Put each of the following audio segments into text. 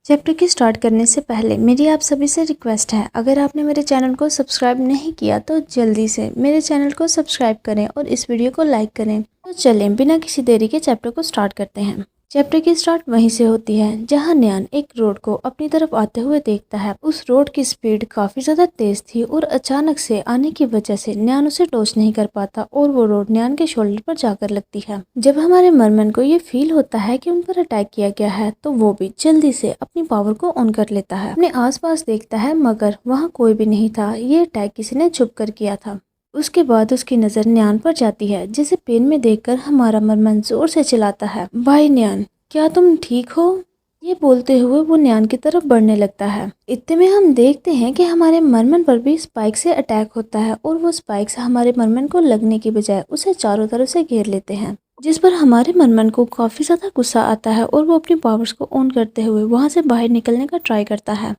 Chapter की start करने से पहले मेरी आप सभी से रिक्वेस्ट है, अगर आपने मेरे चैनल को सब्सक्राइब नहीं किया तो जल्दी से मेरे चैनल को सब्सक्राइब करें और इस वीडियो को लाइक करें। तो चलें बिना किसी देरी के चैप्टर को स्टार्ट करते हैं। चैप्टर की स्टार्ट वहीं से होती है जहां न्यान एक रोड को अपनी तरफ आते हुए देखता है। उस रोड की स्पीड काफी ज्यादा तेज थी और अचानक से आने की वजह से न्यान उसे टॉच नहीं कर पाता और वो रोड न्यान के शोल्डर पर जाकर लगती है। जब हमारे मरमन को ये फील होता है कि उन पर अटैक किया गया है तो वो भी जल्दी से अपनी पावर को ऑन कर लेता है। अपने आसपास देखता है मगर वहाँ कोई भी नहीं था। ये अटैक किसी ने छुप कर किया था। उसके बाद उसकी नज़र न्यान पर जाती है जिसे पेन में देखकर हमारा मरमन जोर से चिल्लाता है, भाई न्यान, क्या तुम ठीक हो? ये बोलते हुए वो न्यान की तरफ बढ़ने लगता है। इतने में हम देखते हैं कि हमारे मरमन पर भी स्पाइक से अटैक होता है और वो स्पाइक्स हमारे मरमन को लगने की बजाय उसे चारों तरफ से घेर लेते हैं, जिस पर हमारे मरमन को काफी ज्यादा गुस्सा आता है और वो अपनी पावर्स को ऑन करते हुए वहां से बाहर निकलने का ट्राई करता है।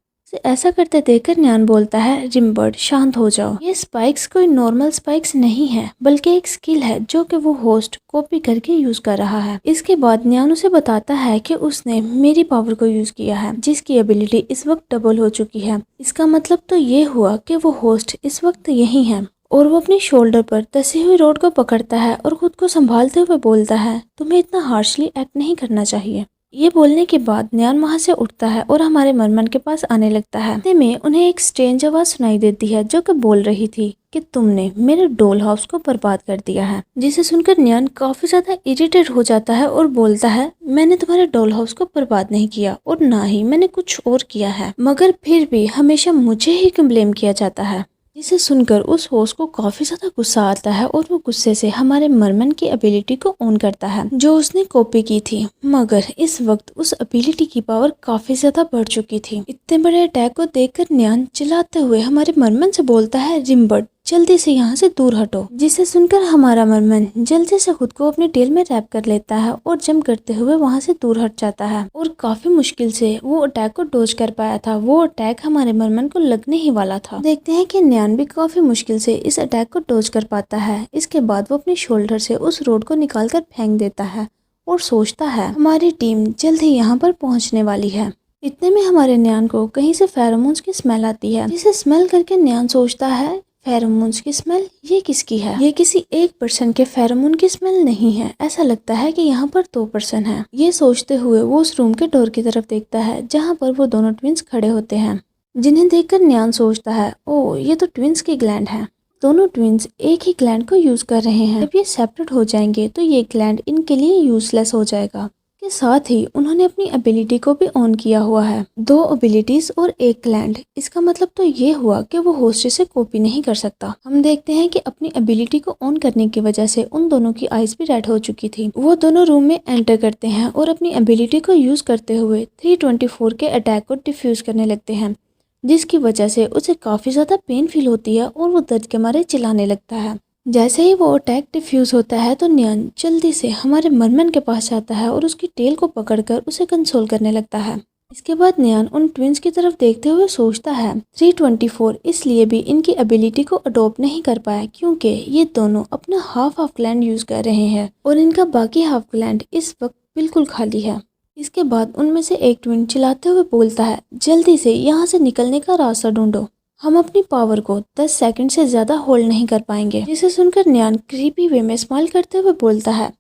ऐसा करते देखकर न्यान बोलता है, रिमबर्ड शांत हो जाओ। ये स्पाइक्स कोई नॉर्मल स्पाइक्स नहीं है बल्कि एक स्किल है जो कि वो होस्ट कॉपी करके यूज कर रहा है। इसके बाद न्यान उसे बताता है कि उसने मेरी पावर को यूज किया है जिसकी एबिलिटी इस वक्त डबल हो चुकी है। इसका मतलब तो ये हुआ कि वो होस्ट इस वक्त यही है। और वो अपने शोल्डर पर धसी हुई रोड को पकड़ता है और खुद को संभालते हुए बोलता है, तुम्हें इतना हार्शली एक्ट नहीं करना चाहिए। ये बोलने के बाद न्यान वहाँ से उठता है और हमारे मरमन के पास आने लगता है। इतने में उन्हें एक स्ट्रेंज आवाज सुनाई देती है जो कि बोल रही थी कि तुमने मेरे डॉल हाउस को बर्बाद कर दिया है। जिसे सुनकर न्यान काफी ज्यादा इरिटेट हो जाता है और बोलता है, मैंने तुम्हारे डॉल हाउस को बर्बाद नहीं किया और ना ही मैंने कुछ और किया है, मगर फिर भी हमेशा मुझे ही क्यों ब्लेम किया जाता है। जिसे सुनकर उस होस्ट को काफी ज्यादा गुस्सा आता है और वो गुस्से से हमारे मरमन की एबिलिटी को ऑन करता है जो उसने कॉपी की थी। मगर इस वक्त उस एबिलिटी की पावर काफी ज्यादा बढ़ चुकी थी। इतने बड़े अटैक को देखकर न्यान चिल्लाते हुए हमारे मरमन से बोलता है, रिमबर्ड जल्दी से यहाँ से दूर हटो। जिसे सुनकर हमारा मरमन जल्दी से खुद को अपने टेल में रैप कर लेता है और जंप करते हुए वहाँ से दूर हट जाता है और काफी मुश्किल से वो अटैक को डॉज कर पाया था। वो अटैक हमारे मरमन को लगने ही वाला था। देखते हैं कि न्यान भी काफी मुश्किल से इस अटैक को डॉज कर पाता है। इसके बाद वो अपने शोल्डर से उस रोड को निकाल कर फेंक देता है और सोचता है, हमारी टीम जल्द ही यहाँ पर पहुँचने वाली है। इतने में हमारे न्यान को कहीं से फेरोमोन्स की स्मेल आती है, जिसे स्मेल करके न्यान सोचता है, फेरोमोन्स की स्मेल ये किसकी है? ये किसी एक पर्सन के फेरोमोन की स्मेल नहीं है। ऐसा लगता है कि यहाँ पर 2 पर्सन हैं। ये सोचते हुए वो उस रूम के डोर की तरफ देखता है जहाँ पर वो दोनों ट्विंस खड़े होते हैं, जिन्हें देखकर न्यान सोचता है, ओ ये तो ट्विंस की ग्लैंड है। दोनों ट्विंस एक ही ग्लैंड को यूज कर रहे हैं। जब ये सेपरेट हो जाएंगे तो ये ग्लैंड इनके लिए यूजलेस हो जाएगा। के साथ ही उन्होंने अपनी एबिलिटी को भी ऑन किया हुआ है। 2 एबिलिटीज और एक ग्लैंड। इसका मतलब तो ये हुआ कि वो होस्ट से कॉपी नहीं कर सकता। हम देखते हैं कि अपनी एबिलिटी को ऑन करने की वजह से उन दोनों की आईज भी रेड हो चुकी थी। वो दोनों रूम में एंटर करते हैं और अपनी एबिलिटी को यूज करते हुए 324 के अटैक को डिफ्यूज करने लगते हैं, जिसकी वजह से उसे काफी ज्यादा पेन फील होती है और वो दर्द के मारे चिल्लाने लगता है। जैसे ही वो अटैक डिफ्यूज होता है तो न्यान जल्दी से हमारे मरमन के पास जाता है और उसकी टेल को पकड़कर उसे कंसोल करने लगता है। इसके बाद न्यान उन ट्विंस की तरफ देखते हुए सोचता है, 324 इसलिए भी इनकी एबिलिटी को अडॉप्ट नहीं कर पाया क्योंकि ये दोनों अपना हाफ ग्लैंड यूज कर रहे हैं और इनका बाकी हाफ ग्लैंड इस वक्त बिल्कुल खाली है। इसके बाद उनमें से एक ट्विन चिल्लाते हुए बोलता है, जल्दी से यहाँ से निकलने का रास्ता ढूंढो, हम अपनी पावर को 10 सेकंड से ज्यादा होल्ड नहीं कर पाएंगे। जिसे सुनकर न्यान क्रीपी वे में स्माइल करते हुए बोलता है,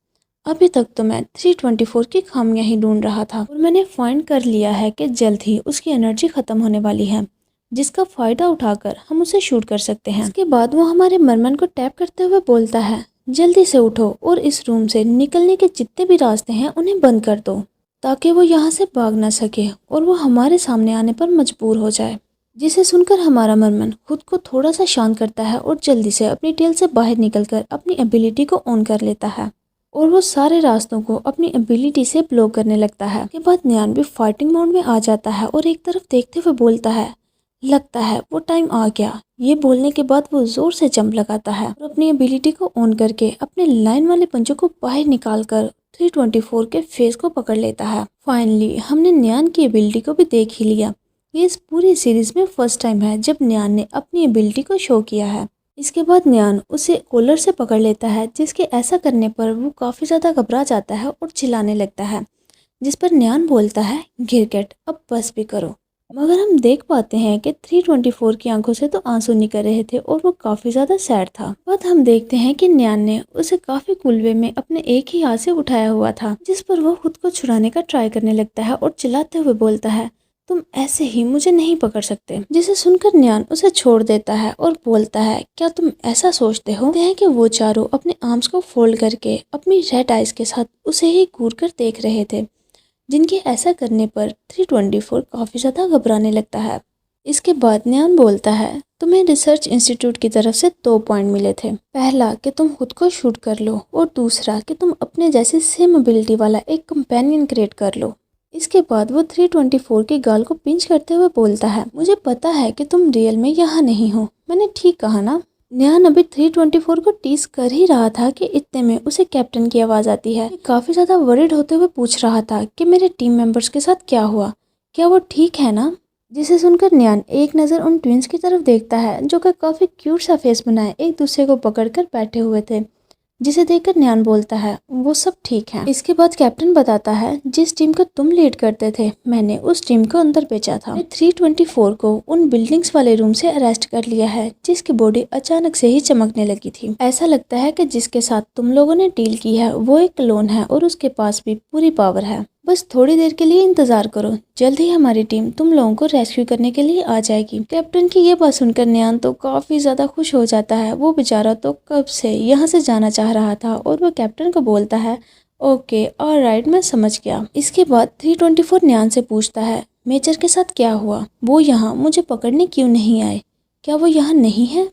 अभी तक तो मैं 324 की खामियां ही ढूंढ रहा था और मैंने फाइंड कर लिया है कि जल्द ही उसकी एनर्जी खत्म होने वाली है, जिसका फायदा उठाकर हम उसे शूट कर सकते हैं। इसके बाद वो हमारे मरमन को टैप करते हुए बोलता है, जल्दी से उठो और इस रूम से निकलने के जितने भी रास्ते हैं उन्हें बंद कर दो ताकि वो यहाँ से भाग ना सके और वो हमारे सामने आने पर मजबूर हो जाए। जिसे सुनकर हमारा मरमन खुद को थोड़ा सा शांत करता है और जल्दी से अपनी टेल से बाहर निकलकर अपनी एबिलिटी को ऑन कर लेता है और वो सारे रास्तों को अपनी एबिलिटी से ब्लॉक करने लगता है। के बाद न्यान भी फाइटिंग मोड में आ जाता है और एक तरफ देखते हुए बोलता है, लगता है वो टाइम आ गया। ये बोलने के बाद वो जोर से जंप लगाता है और अपनी एबिलिटी को ऑन करके अपने लाइन वाले पंचों को बाहर निकाल कर 324 के फेस को पकड़ लेता है। फाइनली हमने न्यान की एबिलिटी को भी देख ही लिया। ये इस पूरी सीरीज में फर्स्ट टाइम है जब न्यान ने अपनी एबिलिटी को शो किया है। इसके बाद न्यान उसे कॉलर से पकड़ लेता है, जिसके ऐसा करने पर वो काफ़ी ज़्यादा घबरा जाता है और चिल्लाने लगता है, जिस पर न्यान बोलता है, गिरगिट अब बस भी करो। मगर हम देख पाते हैं कि 324 की आंखों से तो आंसू निकल रहे थे और वो काफी ज्यादा सैड था। बाद हम देखते हैं कि न्यान ने उसे काफी कूल वे में अपने एक ही हाथ से उठाया हुआ था, जिस पर वो खुद को छुड़ाने का ट्राई करने लगता है और चिल्लाते हुए बोलता है, तुम ऐसे ही मुझे नहीं पकड़ सकते। जिसे सुनकर न्यान उसे छोड़ देता है और बोलता है, क्या तुम ऐसा सोचते हो कि वो चारों अपने आर्म्स को फोल्ड करके अपनी रेड आइज के साथ उसे ही घूर कर देख रहे थे, जिनके ऐसा करने पर 324 काफ़ी ज़्यादा घबराने लगता है। इसके बाद न्यान बोलता है, तुम्हें रिसर्च इंस्टीट्यूट की तरफ से 2 पॉइंट मिले थे। पहला कि तुम खुद को शूट कर लो और दूसरा कि तुम अपने जैसे सेम एबिलिटी वाला एक कंपेनियन क्रिएट कर लो। इसके बाद वो 324 के गाल को पिंच करते हुए बोलता है, मुझे पता है कि तुम रियल में यहाँ नहीं हो, मैंने ठीक कहा ना। न्यान अभी 324 को टीज कर ही रहा था कि इतने में उसे कैप्टन की आवाज आती है। काफी ज्यादा वरिड होते हुए पूछ रहा था कि मेरे टीम मेंबर्स के साथ क्या हुआ, क्या वो ठीक है ना। जिसे सुनकर न्यान एक नज़र उन ट्विंस की तरफ देखता है जो कि काफी क्यूट सा फेस बनाए एक दूसरे को पकड़कर बैठे हुए थे, जिसे देखकर न्यान बोलता है, वो सब ठीक है। इसके बाद कैप्टन बताता है, जिस टीम को तुम लीड करते थे मैंने उस टीम को अंदर भेजा था। 324 को उन बिल्डिंग्स वाले रूम से अरेस्ट कर लिया है, जिसकी बॉडी अचानक से ही चमकने लगी थी। ऐसा लगता है कि जिसके साथ तुम लोगों ने डील की है वो एक क्लोन है और उसके पास भी पूरी पावर है। बस थोड़ी देर के लिए इंतजार करो, जल्द ही हमारी टीम तुम लोगों को रेस्क्यू करने के लिए आ जाएगी। कैप्टन की ये बात सुनकर न्यान तो काफी ज्यादा खुश हो जाता है। वो बेचारा तो कब से यहाँ से जाना चाह रहा था और वो कैप्टन को बोलता है, ओके ऑलराइट मैं समझ गया। इसके बाद 324 न्यान से पूछता है, मेजर के साथ क्या हुआ, वो यहाँ मुझे पकड़ने क्यों नहीं आए, क्या वो यहाँ नहीं है।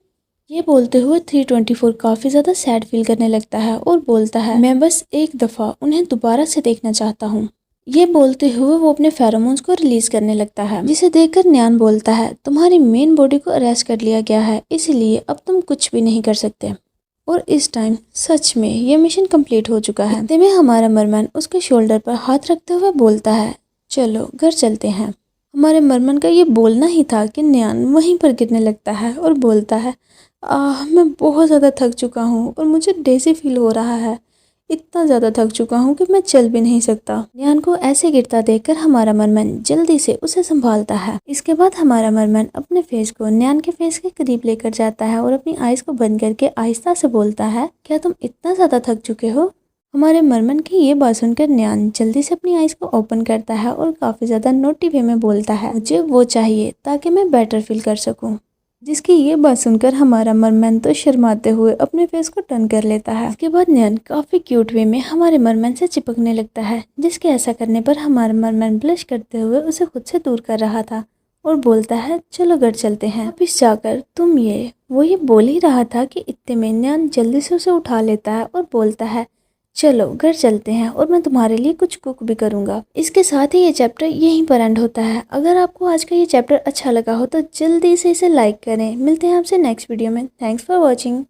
ये बोलते हुए 324 काफी ज्यादा सैड फील करने लगता है और बोलता है, मैं बस एक दफा उन्हें दोबारा से देखना चाहता हूँ। ये बोलते हुए वो अपने फेरोमोन्स को रिलीज करने लगता है, जिसे देखकर न्यान बोलता है, तुम्हारी मेन बॉडी को अरेस्ट कर लिया गया है, इसलिए अब तुम कुछ भी नहीं कर सकते। और इस टाइम सच में ये मिशन कंप्लीट हो चुका है। इतने में हमारा मरमैन उसके शोल्डर पर हाथ रखते हुए बोलता है, चलो घर चलते हैं। हमारे मरमन का ये बोलना ही था कि न्यान वहीं पर गिरने लगता है और बोलता है, मैं बहुत ज़्यादा थक चुका हूँ और मुझे डेजी फील हो रहा है, इतना ज़्यादा थक चुका हूँ कि मैं चल भी नहीं सकता। न्यान को ऐसे गिरता देखकर हमारा मरमन जल्दी से उसे संभालता है। इसके बाद हमारा मरमन अपने फेस को न्यान के फेस के करीब लेकर जाता है और अपनी आइज को बंद करके आहिस्ता से बोलता है, क्या तुम इतना ज़्यादा थक चुके हो। हमारे मरमन की ये बात सुनकर न्यान जल्दी से अपनी आइज को ओपन करता है और काफ़ी ज़्यादा नोटी वे में बोलता है, मुझे वो चाहिए ताकि मैं बेटर फील कर सकूँ। जिसकी ये बात सुनकर हमारा मरमैन तो शर्माते हुए अपने फेस को टर्न कर लेता है। इसके बाद न्यान काफी क्यूट वे में हमारे मरमैन से चिपकने लगता है, जिसके ऐसा करने पर हमारा मरमैन ब्लश करते हुए उसे खुद से दूर कर रहा था और बोलता है, चलो घर चलते हैं। वापिस जाकर तुम वो ये बोल ही रहा था कि इतने में न्यान जल्दी से उसे उठा लेता है और बोलता है, चलो घर चलते हैं और मैं तुम्हारे लिए कुछ कुक भी करूँगा। इसके साथ ही ये चैप्टर यहीं पर एंड होता है। अगर आपको आज का ये चैप्टर अच्छा लगा हो तो जल्दी से इसे लाइक करें। मिलते हैं आपसे नेक्स्ट वीडियो में। Thanks for watching.